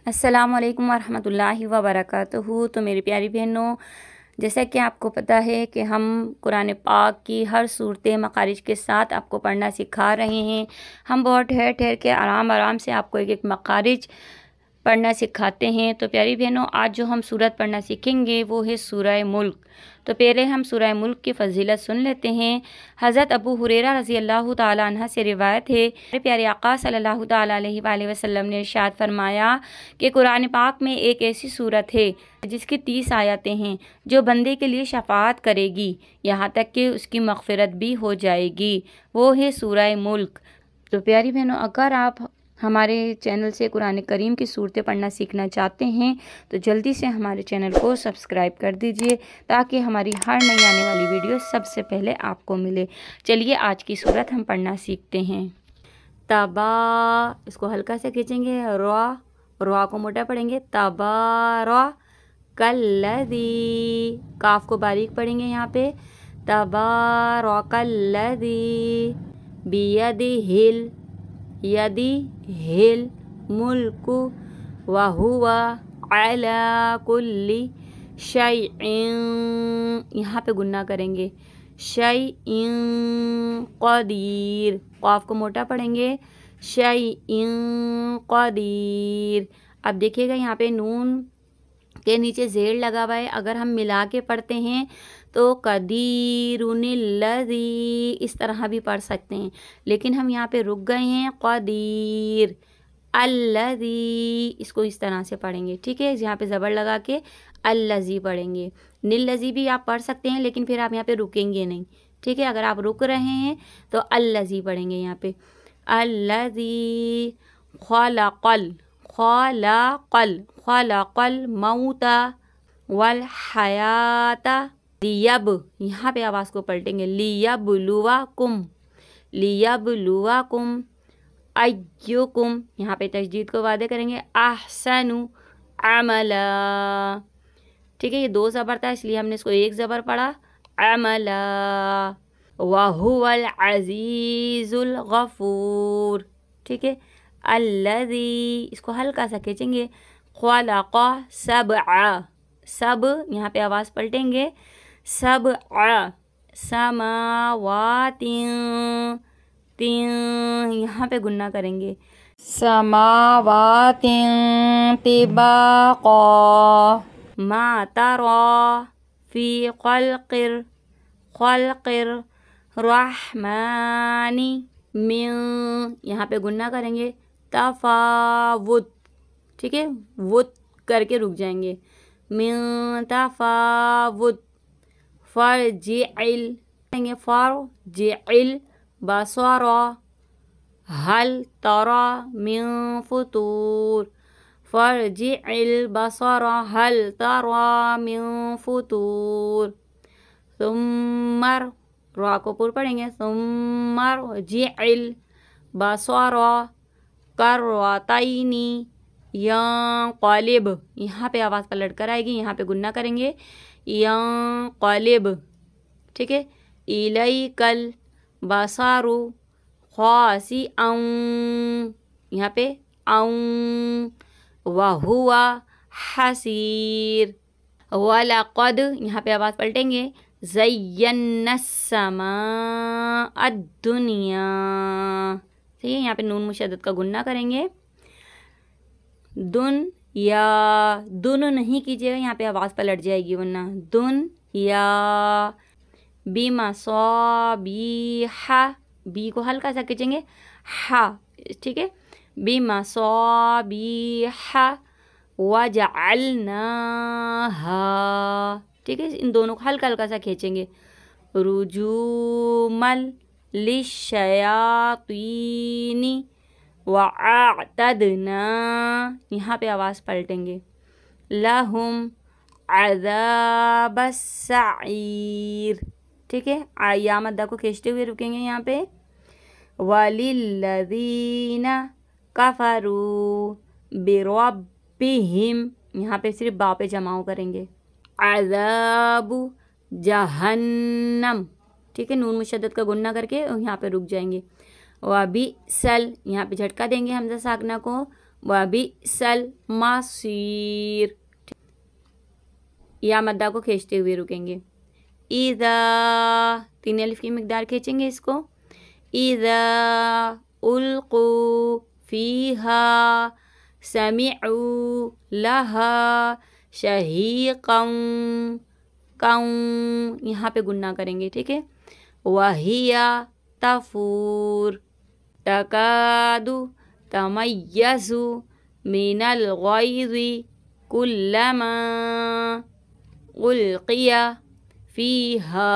अस्सलामुअलैकुम वरहमतुल्लाहि वबरकातुहू। तो मेरी प्यारी बहनों, जैसा कि आपको पता है कि हम कुरान पाक की हर सूरत मखारिज के साथ आपको पढ़ना सिखा रहे हैं। हम बहुत ठहर ठहर के आराम आराम से आपको एक एक मखारिज पढ़ना सिखाते हैं। तो प्यारी बहनों, आज जो हम सूरत पढ़ना सीखेंगे वो है सूरह मुल्क। तो पहले हम सूरह मुल्क की फजीलत सुन लेते हैं। हज़रत अबू हुरैरा रज़ी अल्लाह ताला अन्हा से रिवायत है, मेरे प्यारे आका सल्लल्लाहु ताला अलैहि वसल्लम ने इरशाद फरमाया कि कुरान पाक में एक ऐसी सूरत है जिसकी 30 आयतें हैं जो बंदे के लिए शफाअत करेगी, यहाँ तक कि उसकी मग़फ़िरत भी हो जाएगी। वो है सूरह मुल्क। तो प्यारी बहनों, अगर आप हमारे चैनल से कुरान करीम की सूरतें पढ़ना सीखना चाहते हैं तो जल्दी से हमारे चैनल को सब्सक्राइब कर दीजिए ताकि हमारी हर नई आने वाली वीडियो सबसे पहले आपको मिले। चलिए आज की सूरत हम पढ़ना सीखते हैं। तबा, इसको हल्का से खींचेंगे, रॉ को मोटा पढ़ेंगे, तबारा कल्लज़ी, काफ को बारीक पढ़ेंगे यहाँ पे, तबारा कल्लज़ी बियदिहिल, यदि हिल मुल्कु वहुवा अला कुल्ली शैइन, यहाँ पे गुन्ना करेंगे, शैइन क़दीर, क़ाफ को मोटा पढ़ेंगे, शैइन क़दीर। अब देखिएगा यहाँ पे नून के नीचे ज़ेर लगा हुआ है, अगर हम मिला के पढ़ते हैं तो कदीरुनिल्लज़ी इस तरह भी पढ़ सकते हैं, लेकिन हम यहाँ पे रुक गए हैं, कदीर अल्लज़ी, इसको इस तरह से पढ़ेंगे। ठीक है, यहाँ पे ज़बर लगा के अल्लज़ी पढ़ेंगे। निल्लज़ी भी आप पढ़ सकते हैं, लेकिन फिर आप यहाँ पे रुकेंगे नहीं। ठीक है, अगर आप रुक रहे हैं तो अल्लज़ी पढ़ेंगे यहाँ पे, अल्लज़ी खलक़ल, खलक़ल मौता वल हयाता लियब, यहाँ पे आवाज़ को पलटेंगे, लियबलुवाकुम, लियबलुवाकुम अय्युकुम, यहाँ पे तशदीद को वादे करेंगे, अहसनु अमला। ठीक है, ये 2 ज़बर था इसलिए हमने इसको 1 ज़बर पढ़ा, अमला वहुवल अज़ीज़ुल गफ़ूर। ठीक है, अल्लज़ी, इसको हल्का सा खींचेंगे, ख़लक़ सबअ, सब यहाँ पे आवाज़ पलटेंगे, सबअ समावातिन, तीन यहाँ पे गुन्ना करेंगे, समावातिन तिबाक़ा मा तरा फ़ी ख़ल्क़िर रहमानी मिन, यहाँ पे गुन्ना करेंगे, तफ़ावुत। ठीक है, वुत करके रुक जाएंगे, मिन तफ़ावुत फ़रजिइल, फ़रजिइल बसरा हल तरा मिन फ़ुतूर, फ़रजिइल बसरा हल तरा मिन फ़ुतूर। सुम्मर, रा को पूर पढ़ेंगे, सुम्मरजिइल बसरा कर्रतैनी यंक़लिब, यहाँ पे आवाज़ पलट कर आएगी, यहाँ पे गुन्ना करेंगे, यंक़लिब। ठीक है, इलैकल बसरु ख़ासिअन, यहाँ पे अन वहुवा हसीर, वलक़द, यहाँ पे आवाज़ पलटेंगे, ज़य्यन्नस समाअद दुनिया। सही है, यहाँ पे नून मुशद्दद का गुन्ना करेंगे, दुन या दुन नहीं कीजिएगा, यहाँ पे आवाज़ पलट जाएगी वरना, दुन या बिमसाबिहा, बी को हल्का सा खींचेंगे, हा। ठीक है, बिमसाबिहा वजअलनाहा। ठीक है, इन दोनों को हल्का हल्का सा खींचेंगे, रुजूमल लिश्शयातीनी वअअतदना, यहाँ पे आवाज़ पलटेंगे, लहुम अज़ाबस सईर। ठीक है, या मद्दा को खींचते हुए रुकेंगे यहाँ पे, वलिल्लज़ीना कफ़रू बिरब्बिहिम, यहाँ पे सिर्फ बा पे जमाओ करेंगे, अज़ाबु जहन्नम। ठीक है, नून मुशद्दद का गुन्ना करके यहाँ पे रुक जाएंगे, वबिसल, यहाँ पे झटका देंगे हमज़ा साकना को, व बिसल मसीर। या मद्दा को खींचते हुए रुकेंगे। इज़ा, 3 अलिफ की मिकदार खींचेंगे इसको। इज़ा उल्क़ू फ़ीहा समिअू लहा शहीक़न, कौं यहाँ पे गुन्ना करेंगे, ठीक है। वहिया तफूर तकादु तमय्यज़ु मिनल गैज़ि कुल्लमा उल्क़िया फ़ीहा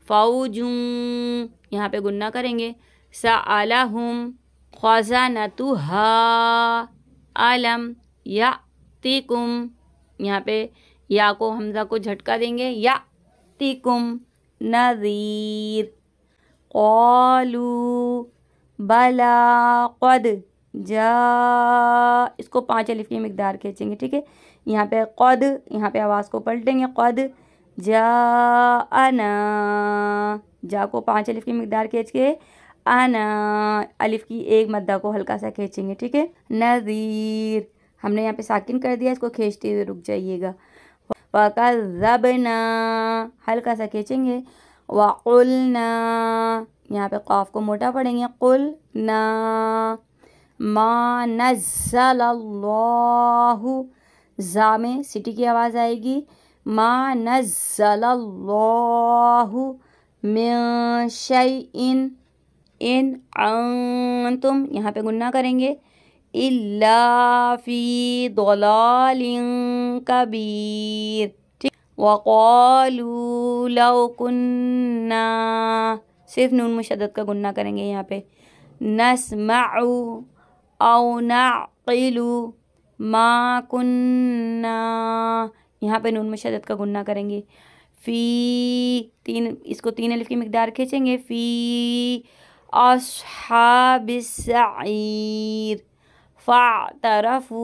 फ़ौजुन, यहाँ पे गुन्ना करेंगे। सअलहुम ख़ज़नतुहा अलम यातिकुम, यहाँ पे या को हमज़ा को झटका देंगे। यातिकुम नज़ीर। क़ालू बला क़द जा, इसको 5 अलिफ की मिकदार खींचेंगे, ठीक है। यहाँ पे क़द, यहाँ पे आवाज़ को पलटेंगे। क़द जा अना, जा को 5 अलिफ की मिकदार खींच के आना अलिफ की एक मद्दा को हल्का सा खींचेंगे, ठीक है। नज़ीर, हमने यहाँ पे साकिन कर दिया, इसको खींचते हुए रुक जाइएगा। फ़कज़्ज़बना, हल्का सा खींचेंगे। वक़ुलना, यहाँ पे क़ाफ को मोटा पढ़ेंगे। क़ुलना मा नज़्ज़लल्लाहु, ज़ा में सिटी की आवाज़ आएगी। मा नज़्ज़लल्लाहु मिन शैइन इन अंतुम, यहाँ पे गुन्ना करेंगे। इल्ला फ़ी ज़लालिन कबीर, ठीक। वक़ालू लौ कुन्ना, सिर्फ नून मुशद्दद का गुन्ना करेंगे यहाँ पे। नस्मअु औ नअक़िलु मा कुन्ना, यहाँ पे नून मुशद्दद का गुन्ना करेंगे। इसको 3 अलिफ की मिकदार खींचेंगे। फ़ी अस्हाबिस सईर फ़अतरफ़ू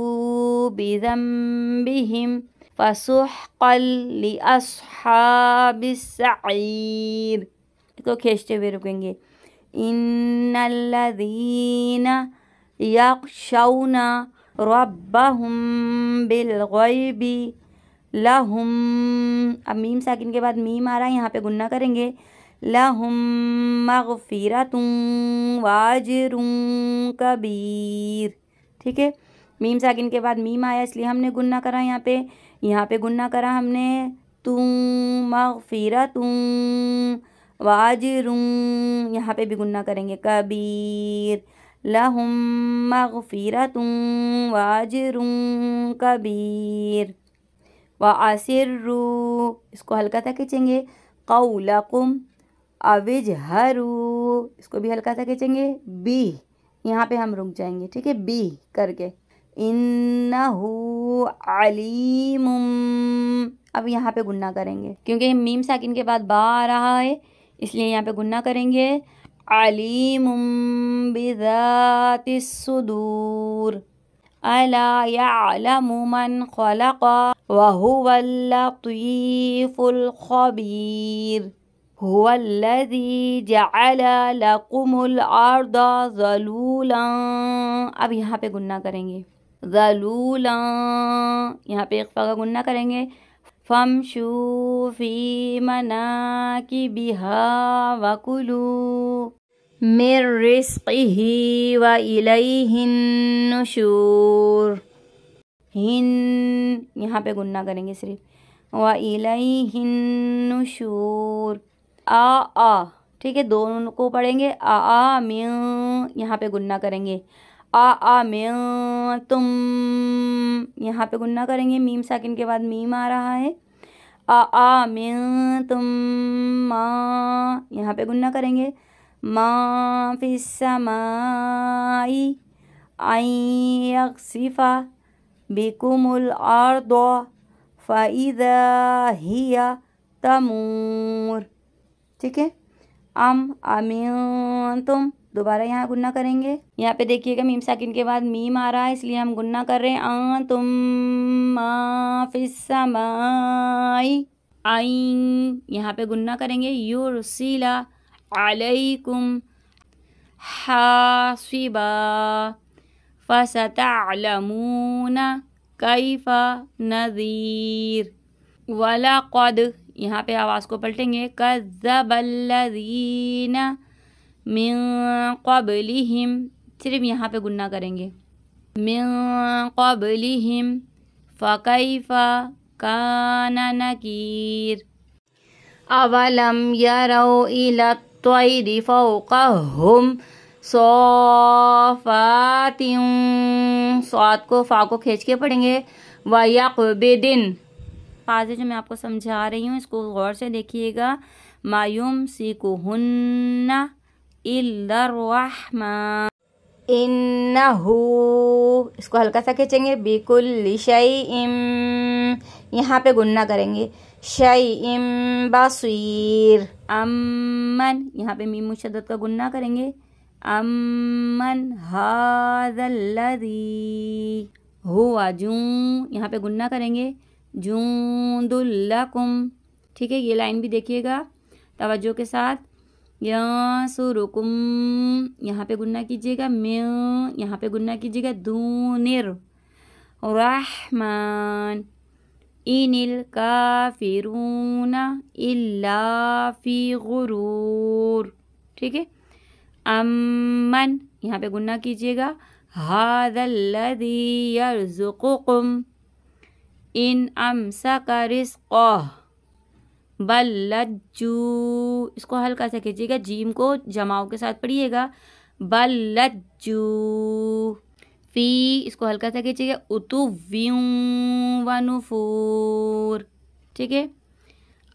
बिज़ंबिहिम फ़सुहक़ल लिअस्हाबिस सईर, इसको खींचते हुए रुकेंगे। इन्नल्लज़ीना यख़शौना रब्बहुम बिलग़ैबि लहुम, अब मीम साकिन के बाद मीम आ रहा है, यहाँ पे गुन्ना करेंगे। लहुम मग़फ़िरतुन वाजिरुन कबीर, ठीक है। मीम साकिन के बाद मीम आया इसलिए हमने गुन्ना करा यहाँ पे गुन्ना करा हमने। तुम मग़फ़िरतुन वाजिरुन, यहाँ पे भी गुन्ना करेंगे। कबीर, लहुम मग़फ़िरतुन वाजिरुन कबीर। व असिर्रू, इसको हल्का सा खींचेंगे। क़ौलकुम अविजहरू, इसको भी हल्का सा खींचेंगे। बी, यहाँ पे हम रुक जाएंगे, ठीक है, बी करके। इन्नहु अलीमुम, अब यहाँ पे गुन्ना करेंगे क्योंकि मीम साकिन के बाद बा आ रहा है, इसलिए यहाँ पे गुन्ना करेंगे। अलीमुम बिज़ातिस सुदूर अला यअलमु मन ख़लक़ व हुवल लतीफ़ुल ख़बीर हुवल्लज़ी जअल लकुमुल अर्द ज़लूलन, अब यहाँ पे गुन्ना करेंगे। ज़लूलन, यहाँ पे इख्फ़ा का गुन्ना करेंगे। फमशू फ़ी मनाकिबिहा वकुलू मिर रिज़्क़िही व इलैहिन नुशूर। हिन, यहाँ पे गुन्ना करेंगे सिर्फ। व इलैहिन नुशूर, आ, ठीक है, दोनों को पढ़ेंगे। आ में, यहाँ पे गुन्ना करेंगे। आ में तुम, यहाँ पे गुन्ना करेंगे। मीम साकिन के बाद मीम आ रहा है। आ में तुम मा, यहाँ पे गुन्ना करेंगे। मा फिस समाई आई यख़सिफ़ा बिकुमुल अर्द फ़इज़ा हिया तमूर, ठीक है। अमिनतुम, दोबारा यहाँ गुन्ना करेंगे। यहाँ पे देखिएगा मीम साकिन के बाद मीम आ रहा है, इसलिए हम गुन्ना कर रहे हैं। तुम मा फिस समाई आइन, यहाँ पे गुन्ना करेंगे। युरसिला अलैकुम हासिबा फसतअलमून कैफ नज़ीर। वलक़द, यहाँ पे आवाज़ को पलटेंगे, कज़्ज़बल्लज़ीन मिन क़ब्लिहिम, सिर्फ यहाँ पे गुन्ना करेंगे, मिन क़ब्लिहिम फ़कैफ़ कान नकीर। अवलम यरौ इला त्वैरि फ़ौक़हुम सॉफ़ातिन, स्वाद को फा को खींच के पढ़ेंगे, वयक़बिदिन। पाज़े जो मैं आपको समझा रही हूँ इसको गौर से देखिएगा। मायुमसिकुहुन्ना इल्लर्रहमान, इन्नहू, इसको हल्का सा खींचेंगे, बिकुल्लि शैइन, यहाँ पे गुन्ना करेंगे, शैइन बसीर। अम्मन, यहाँ पे मीम मुशद्दद का गुन्ना करेंगे, अम्मन हाज़ल्लज़ी हुवा जूं, यहाँ पे गुन्ना करेंगे, जूंदुल्लकुम। ठीक है, ये लाइन भी देखिएगा तवज्जो के साथ। यांसुरुकुम, यहाँ पे गुन्ना कीजिएगा, मिन, यहाँ पे गुन्ना कीजिएगा, दूनिर रहमान, इनिल काफिरूना इल्ला फी गुरूर। ठीक है, अम्मन, यहाँ पे गुन्ना कीजिएगा, हाज़ल्लज़ी यर्ज़ुकुकुम इन अमसका रिज़्क़ह बल लज्जू, इसको हल्का सा खींचिएगा, जीम को जमाव के साथ पढ़िएगा, बल लज्जू फी, इसको हल्का सा खींचिएगा, उतुव्विन व नुफूर। ठीक है,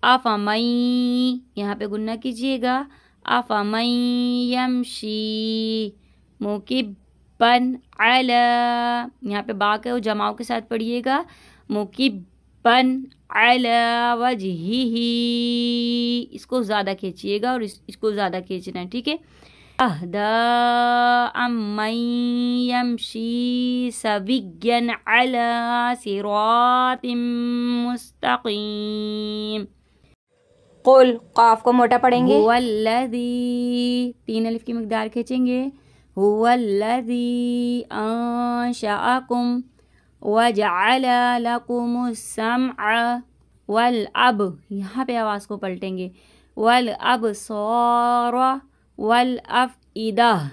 अफ़मई, यहाँ पे गुन्ना कीजिएगा, अफ़मई यमशी मुकिब्बन अला, यहाँ पे बा के जमाव के साथ पढ़िएगा, मुकिब्बन अला वजहिही, इसको ज़्यादा खींचिएगा और इसको ज़्यादा खींचना है। ठीक है, अहदा अम्मन यमशी सविय्यन अला सिरातिम मुस्तकीम। कुल, काफ को मोटा पढ़ेंगे, हुवल्लज़ी, 3 अलिफ की मिक़दार खींचेंगे, हुवल्लज़ी अंशअकुम वजअल लकुमुस्समअ वल अब, यहाँ पे आवाज़ को पलटेंगे, वल अबसार वल अफ़इदा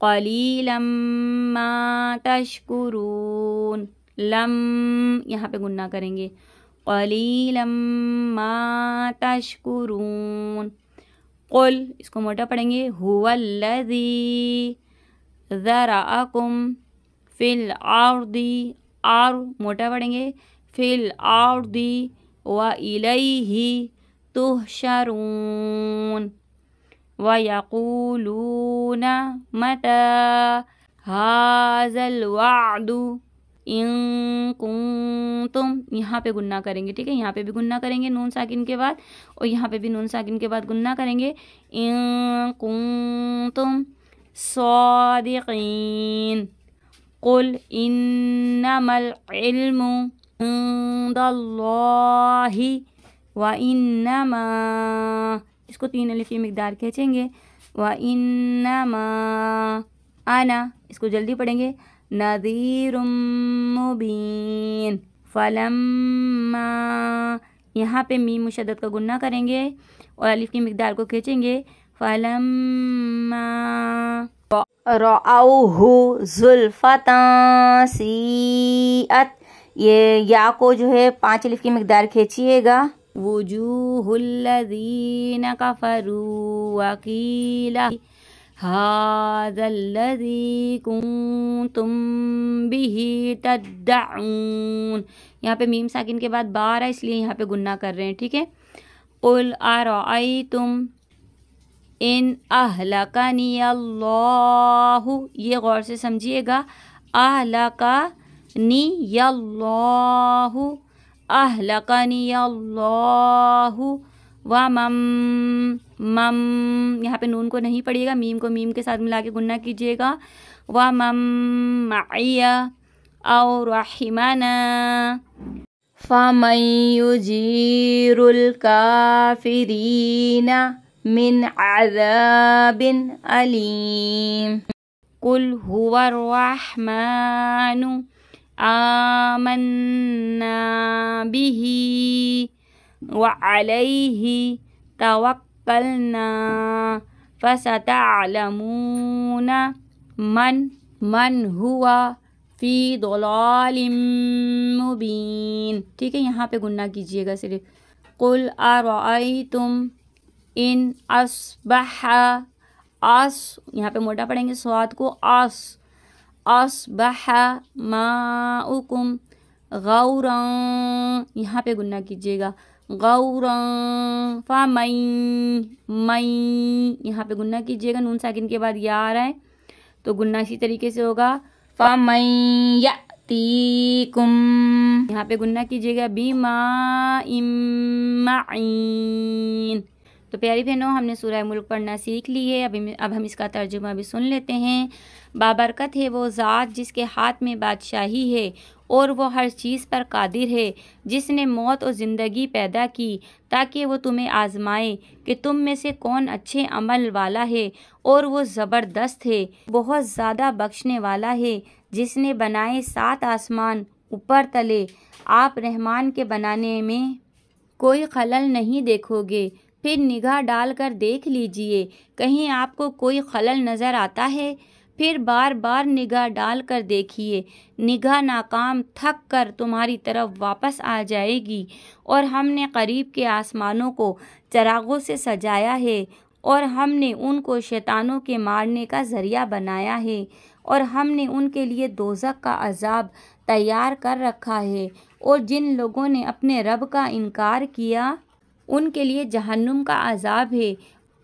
क़लीलन मा तशकुरून। लम, यहाँ पे गुन्ना करेंगे, क़लीलन मा तशकुरून। कुल, इसको मोटा पढ़ेंगे, हुवल्लज़ी ज़रअकुम फिल आर्दी, आर मोटा पढ़ेंगे, फिल आर्दी व इलैहि तुहशरून। व यक़ूलून मता हाज़ल वअदु इन कुंतुम, यहाँ पे गुन्ना करेंगे। ठीक है, यहाँ पे भी गुन्ना करेंगे नून साकिन के बाद, और यहाँ पे भी नून साकिन के बाद गुन्ना करेंगे, इन कुंतुम सादिक़ीन। कुल इन्नमल इल्मु इंदल्लाहि व इन्नमा, इसको 3 अलिफ की मिक़दार खींचेंगे, व इन्नमा आना, इसको जल्दी पढ़ेंगे, नज़ीरुम मुबीन। फलम्मा, यहाँ पे मीम मुशद्दद का गुन्ना करेंगे और अलिफ की मिक़दार को खींचेंगे, फलम्मा रअऊहु ज़ुल्फ़तन सीअत, ये या को जो है 5 अलिफ की मिक़दार खींचिएगा, वुजूहुल्लज़ीना कफ़रू वक़ीला हाज़ल्लज़ी कुंतुम बिही तद्दऊन। यहाँ पे मीम साकिन के बाद बार है, इसलिए यहाँ पे गुन्ना कर रहे हैं। ठीक है, कुल अरअयतुम इन अहलकनी अल्लाहु, ये गौर से समझिएगा, अहलकनी अल्लाहु, अहलकनी अल्लाहु व मम, यहाँ पे नून को नहीं पढ़िएगा, मीम को मीम के साथ मिला के गुन्ना कीजिएगा, व मइया और रहिमना फमन युजीरुल काफिरीना मिन अज़ाबिन अलीम। कुल हुवर रहमानु आमन्ना बिही व अलैहि तवक्कलना फसतअलमूना मन हुआ फ़ी दलालिम मुबीन। ठीक है, यहाँ पे गुन्ना कीजिएगा सिर्फ। कुल अरअयतुम इन अस्बहा, अस यहाँ पे मोटा पढ़ेंगे स्वाद को, अस्बहा माउकुम गौरन, यहाँ पे गुन्ना कीजिएगा, गौरन फमई, मई यहाँ पे गुन्ना कीजिएगा, नून साकिन के बाद या आ रहा है तो गुन्ना इसी तरीके से होगा, फमई यतीकुम, यहाँ पे गुन्ना कीजिएगा, बिमाइन माइन। तो प्यारी बहनों, हमने सूरह मुल्क पढ़ना सीख ली है। अब हम इसका तर्जुमा भी सुन लेते हैं। बाबरकत है वो ज़ात जिसके हाथ में बादशाही है और वो हर चीज़ पर कादिर है, जिसने मौत और ज़िंदगी पैदा की ताकि वो तुम्हें आजमाए कि तुम में से कौन अच्छे अमल वाला है, और वो ज़बरदस्त है, बहुत ज़्यादा बख्शने वाला है। जिसने बनाए 7 आसमान ऊपर तले, आप रहमान के बनाने में कोई खलल नहीं देखोगे। फिर निगाह डालकर देख लीजिए, कहीं आपको कोई खलल नज़र आता है। फिर बार बार निगाह डालकर देखिए, निगाह नाकाम थक कर तुम्हारी तरफ वापस आ जाएगी। और हमने करीब के आसमानों को चरागों से सजाया है, और हमने उनको शैतानों के मारने का ज़रिया बनाया है, और हमने उनके लिए दोज़ख का अजाब तैयार कर रखा है। और जिन लोगों ने अपने रब का इनकार किया उनके लिए जहन्नुम का अजाब है,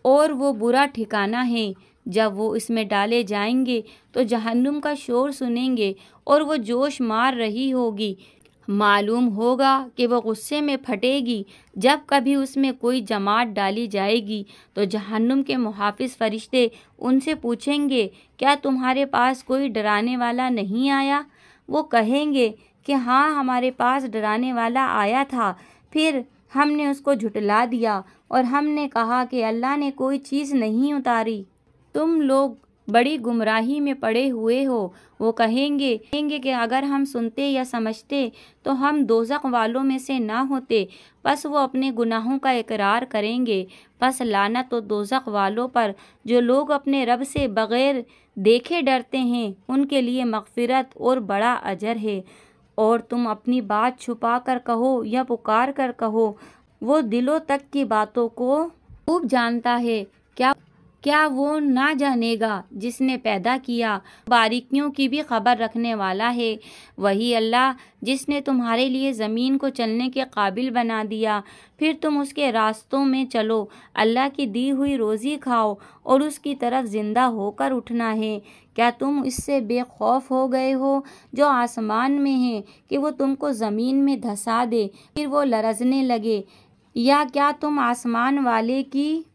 और वो बुरा ठिकाना है। जब वो इसमें डाले जाएंगे तो जहन्नुम का शोर सुनेंगे, और वो जोश मार रही होगी। मालूम होगा कि वो गुस्से में फटेगी। जब कभी उसमें कोई जमात डाली जाएगी तो जहन्नुम के मुहाफिज फरिश्ते उनसे पूछेंगे, क्या तुम्हारे पास कोई डराने वाला नहीं आया? वो कहेंगे कि हाँ, हमारे पास डराने वाला आया था, फिर हमने उसको झुटला दिया और हमने कहा कि अल्लाह ने कोई चीज़ नहीं उतारी, तुम लोग बड़ी गुमराही में पड़े हुए हो। वो कहेंगे कि अगर हम सुनते या समझते तो हम दोज़ख वालों में से ना होते। बस वो अपने गुनाहों का इकरार करेंगे। बस लानत तो दोज़ख वालों पर जो लोग अपने रब से बग़ैर देखे डरते हैं, उनके लिए मग़फ़िरत और बड़ा अजर है। और तुम अपनी बात छुपा कर कहो या पुकार कर कहो, वो दिलों तक की बातों को खूब जानता है। क्या वो ना जानेगा जिसने पैदा किया, बारीकियों की भी खबर रखने वाला है। वही अल्लाह जिसने तुम्हारे लिए ज़मीन को चलने के काबिल बना दिया, फिर तुम उसके रास्तों में चलो। अल्लाह की दी हुई रोज़ी खाओ और उसकी तरफ ज़िंदा होकर उठना है। क्या तुम इससे बेखौफ हो गए हो जो आसमान में है कि वो तुमको ज़मीन में धंसा दे फिर वो लरज़ने लगे? या क्या तुम आसमान वाले की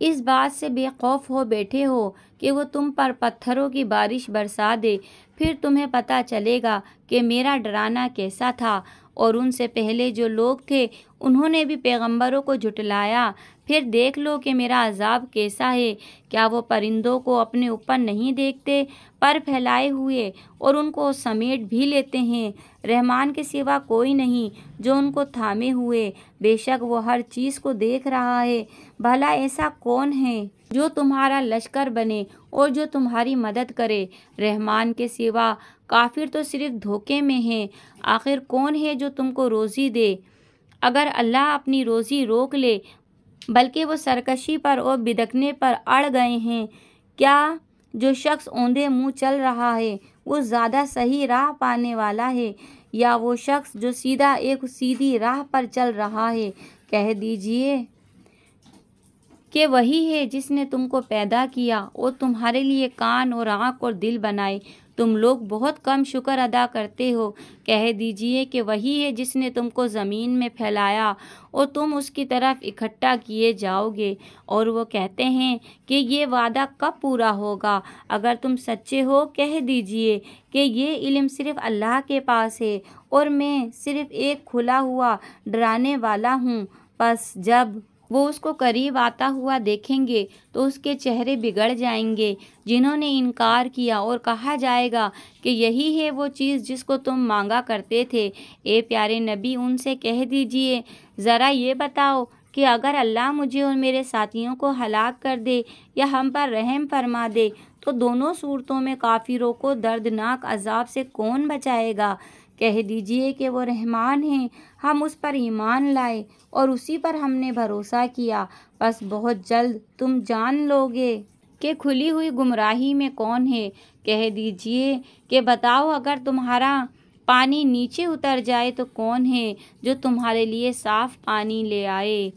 इस बात से बेखौफ हो बैठे हो कि वो तुम पर पत्थरों की बारिश बरसा दे? फिर तुम्हें पता चलेगा कि मेरा डराना कैसा था। और उनसे पहले जो लोग थे उन्होंने भी पैगंबरों को झुटलाया। फिर देख लो कि मेरा अजाब कैसा है। क्या वो परिंदों को अपने ऊपर नहीं देखते, पर फैलाए हुए, और उनको समेट भी लेते हैं? रहमान के सिवा कोई नहीं जो उनको थामे हुए। बेशक वो हर चीज़ को देख रहा है। भला ऐसा कौन है जो तुम्हारा लश्कर बने और जो तुम्हारी मदद करे? रहमान के सिवा काफिर तो सिर्फ धोखे में हैं। आखिर कौन है जो तुमको रोज़ी दे अगर अल्लाह अपनी रोज़ी रोक ले? बल्कि वो सरकशी पर और बिदकने पर अड़ गए हैं। क्या जो शख्स औंधे मुँह चल रहा है वो ज़्यादा सही राह पाने वाला है, या वो शख्स जो एक सीधी राह पर चल रहा है? कह दीजिए कि वही है जिसने तुमको पैदा किया और तुम्हारे लिए कान और आँख और दिल बनाए। तुम लोग बहुत कम शुक्र अदा करते हो। कह दीजिए कि वही है जिसने तुमको ज़मीन में फैलाया और तुम उसकी तरफ इकट्ठा किए जाओगे। और वो कहते हैं कि ये वादा कब पूरा होगा? अगर तुम सच्चे हो कह दीजिए कि ये इल्म सिर्फ़ अल्लाह के पास है और मैं सिर्फ़ एक खुला हुआ डराने वाला हूँ। बस जब वो उसको करीब आता हुआ देखेंगे तो उसके चेहरे बिगड़ जाएंगे। जिन्होंने इनकार किया और कहा जाएगा कि यही है वो चीज़ जिसको तुम मांगा करते थे। ए प्यारे नबी, उनसे कह दीजिए, ज़रा ये बताओ कि अगर अल्लाह मुझे और मेरे साथियों को हलाक कर दे या हम पर रहम फरमा दे तो दोनों सूरतों में काफिरों को दर्दनाक अजाब से कौन बचाएगा। कह दीजिए कि वो रहमान हैं, हम उस पर ईमान लाए और उसी पर हमने भरोसा किया। बस बहुत जल्द तुम जान लोगे कि खुली हुई गुमराही में कौन है। कह दीजिए कि बताओ, अगर तुम्हारा पानी नीचे उतर जाए तो कौन है जो तुम्हारे लिए साफ पानी ले आए।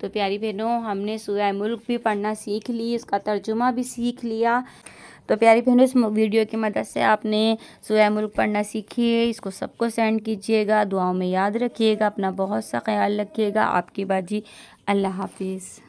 तो प्यारी बहनों, हमने सूरह मुल्क भी पढ़ना सीख ली, इसका तर्जुमा भी सीख लिया। तो प्यारी बहनों, इस वीडियो की मदद से आपने सूरह मुल्क पढ़ना सीखी है। इसको सबको सेंड कीजिएगा, दुआओं में याद रखिएगा, अपना बहुत सा ख्याल रखिएगा। आपकी बाजी, अल्लाह हाफिज़।